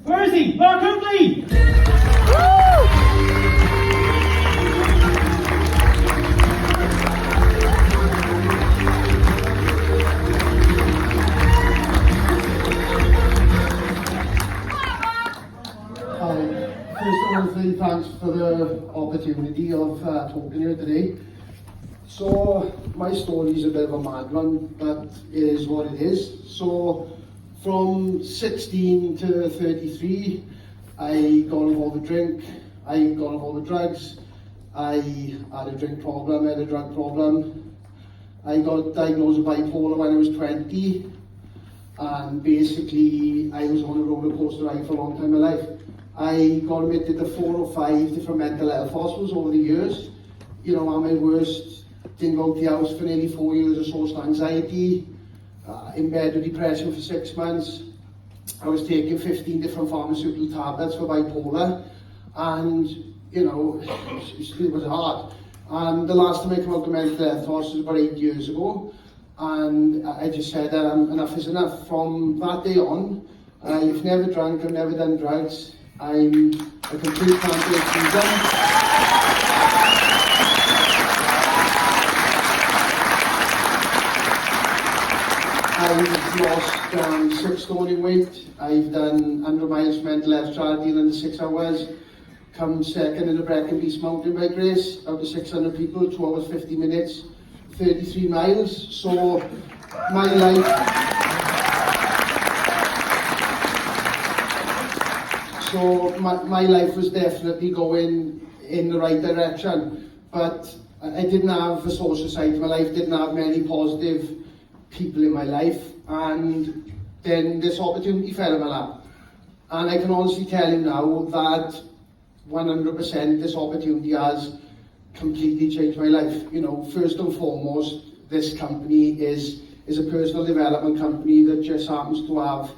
Where is he? Evan Oakley! First of all, thanks for the opportunity of talking here today. So, my story is a bit of a mad one, but it is what it is. So, from 16 to 33, I got involved with drink, I got involved with drugs, I had a drink problem, I had a drug problem. I got diagnosed with bipolar when I was 20, and basically I was on a roller coaster ride for a long time in my life. I got admitted to 4 or 5 different mental health hospitals over the years. You know, at my worst, didn't go to the house for nearly 4 years of social anxiety, in bed with depression for 6 months. I was taking 15 different pharmaceutical tablets for bipolar, and you know, it was hard. And the last time I came out to mental health hospital was about 8 years ago, and I just said that enough is enough. From that day on, I've never drunk, I've never done drugs. I'm a complete cancellation. I've lost 6 stone in weight. I've done 100 miles mental health charity in under 6 hours. Come second in the Brecon Beast mountain bike race out of 600 people, 2 hours 50 minutes, 33 miles. So my life. So my life was definitely going in the right direction, but I didn't have a social side to my life, didn't have many positive people in my life, and then this opportunity fell in my lap. And I can honestly tell you now that 100% this opportunity has completely changed my life. You know, first and foremost, this company is a personal development company that just happens to have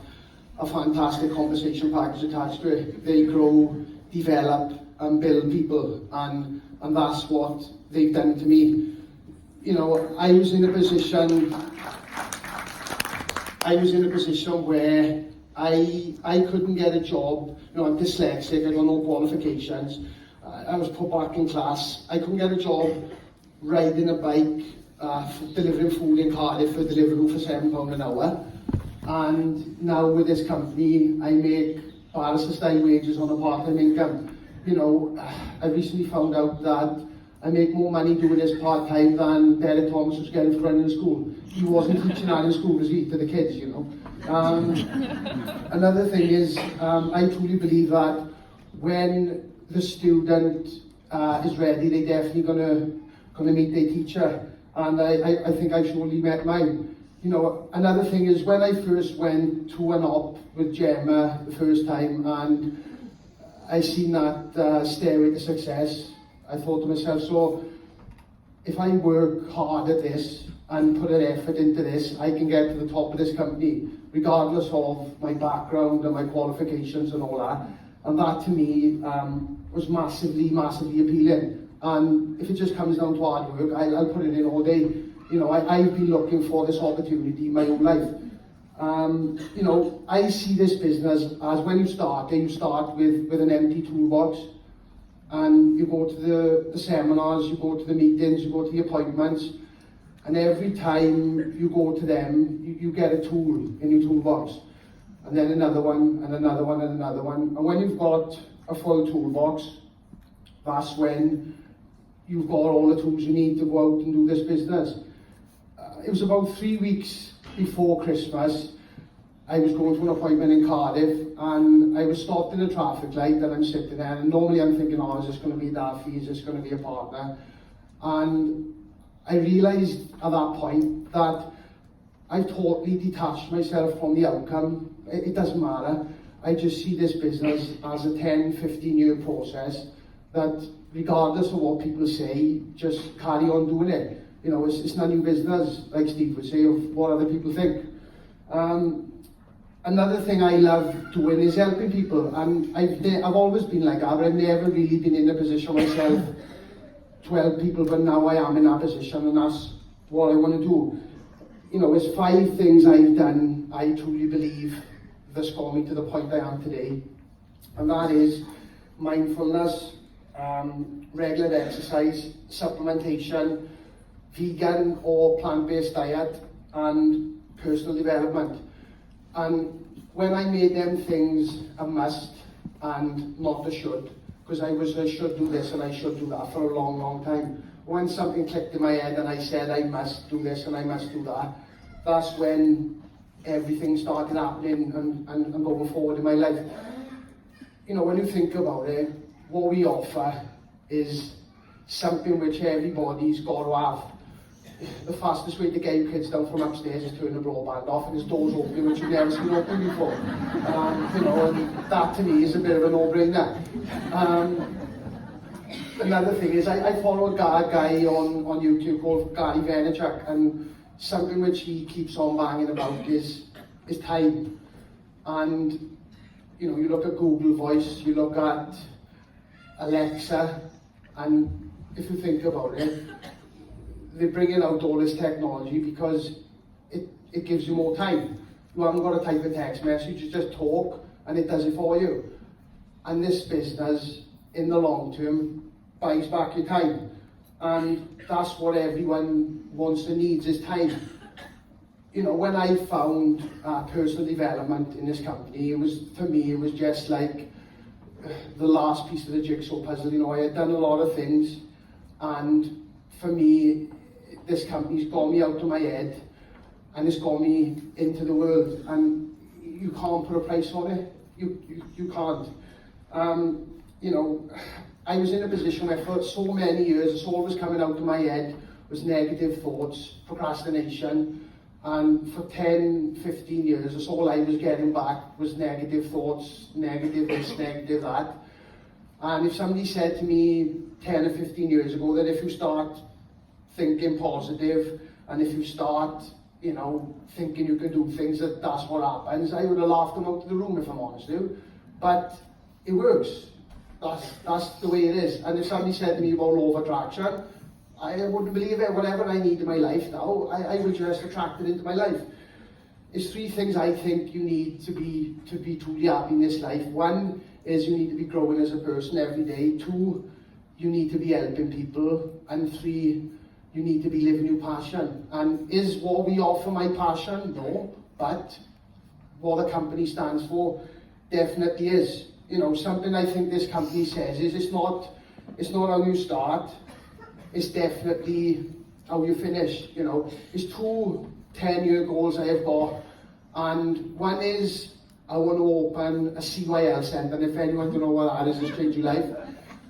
a fantastic compensation package attached to it. They grow, develop and build people, and that's what they've done to me. You know, I was in a position where I couldn't get a job. You know, I'm dyslexic, I got no qualifications. I was put back in class. I couldn't get a job riding a bike, delivering food in Cardiff for Deliveroo for £7 an hour. And now with this company, I make barrister-style wages on a part-time income. You know, I recently found out that I make more money doing this part-time than Derek Thomas was getting for running a school. He wasn't teaching that in school, was he, to the kids, you know. Another thing is, I truly believe that when the student is ready, they're definitely gonna meet their teacher. And I think I surely met mine. You know, another thing is when I first went to an op with Gemma the first time and I seen that stairway to success, I thought to myself, so if I work hard at this and put an effort into this, I can get to the top of this company, regardless of my background and my qualifications and all that. And that to me was massively, massively appealing. And if it just comes down to hard work, I'll put it in all day. You know, I've been looking for this opportunity in my own life. You know, I see this business as when you start with an empty toolbox, and you go to the seminars, you go to the meetings, you go to the appointments, and every time you go to them, you get a tool in your toolbox, and then another one, and another one, and another one. And when you've got a full toolbox, that's when you've got all the tools you need to go out and do this business. It was about 3 weeks before Christmas. I was going to an appointment in Cardiff and I was stopped in a traffic light and I'm sitting there, and normally I'm thinking, oh, is this going to be Daffy, is this going to be a partner? And I realised at that point that I've totally detached myself from the outcome. It doesn't matter. I just see this business as a 10, 15 year process that regardless of what people say, just carry on doing it. You know, it's none of your business, like Steve would say, of what other people think. Another thing I love doing is helping people, and I've always been like that, but I've never really been in a position myself to help people, but now I am in that position, and that's what I want to do. You know, it's 5 things I've done, I truly believe, that's got me to the point I am today. And that is mindfulness, regular exercise, supplementation, vegan or plant-based diet, and personal development. And when I made them things a must and not a should, because I should do this and I should do that for a long, long time. When something clicked in my head and I said I must do this and I must do that, that's when everything started happening and going forward in my life. You know, when you think about it, what we offer is something which everybody's got to have. The fastest way to get your kids down from upstairs is turn the broadband off and there's doors opening which you've never seen open before. You know, and that to me is a bit of a no-brainer. Another thing is I follow a guy on YouTube called Gary Vaynerchuk, and something which he keeps on banging about is time. And you know, you look at Google Voice, you look at Alexa, and if you think about it, they're bringing out all this technology because it gives you more time. You haven't got to type a text message, you just talk and it does it for you. And this business, in the long term, buys back your time. And that's what everyone wants and needs, is time. You know, when I found personal development in this company, for me, it was just like the last piece of the jigsaw puzzle. You know, I had done a lot of things, and for me, this company's got me out of my head, and it's got me into the world, and you can't put a price on it. You can't. You know, I was in a position where for so many years, it's all was coming out of my head was negative thoughts, procrastination, and for 10, 15 years, that's all I was getting back was negative thoughts, negative this, negative that. And if somebody said to me 10 or 15 years ago that if you start thinking positive, and if you start, you know, thinking you can do things, that's what happens, I would have laughed them out of the room, if I'm honest with you. But it works. That's the way it is. And if somebody said to me about law of attraction, I wouldn't believe it. Whatever I need in my life now, I will just attract it into my life. There's three things I think you need to be truly happy in this life. One is you need to be growing as a person every day. Two, you need to be helping people. And three, you need to be living your passion. And is what we offer my passion? No. But what the company stands for definitely is. You know, something I think this company says is it's not how you start, it's definitely how you finish. You know, it's two 10-year goals I have got, and one is I want to open a CYL centre, and if anyone don't know what that is, it's Change Your Life.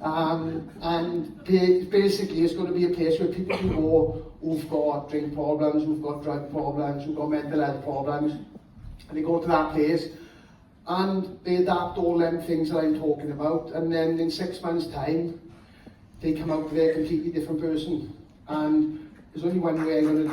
And basically it's going to be a place where people can go who've got drink problems, who've got drug problems, who've got mental health problems, and they go to that place and they adapt all them things that I'm talking about, and then in 6 months' time they come out with a completely different person. And there's only one way I'm going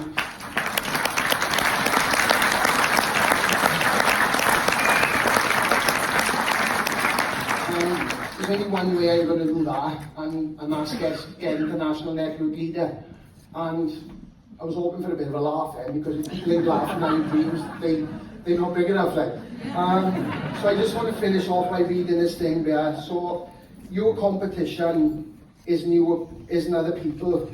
to do that, and that's get international network leader. And I was hoping for a bit of a laugh then, because if people ain't laughing at your dreams, they're not big enough. Like. So I just want to finish off by reading this thing there. So your competition isn't other people.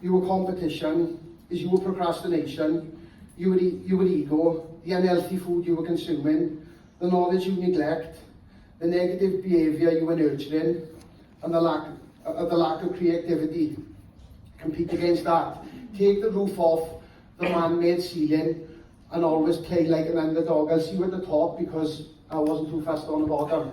Your competition is your procrastination, your ego, the unhealthy food you were consuming, the knowledge you neglect, the negative behaviour you were nurturing, and the lack of creativity. Compete against that. Take the roof off the man-made ceiling and always play like an underdog. I'll see you at the top because I wasn't too fast on the bottom.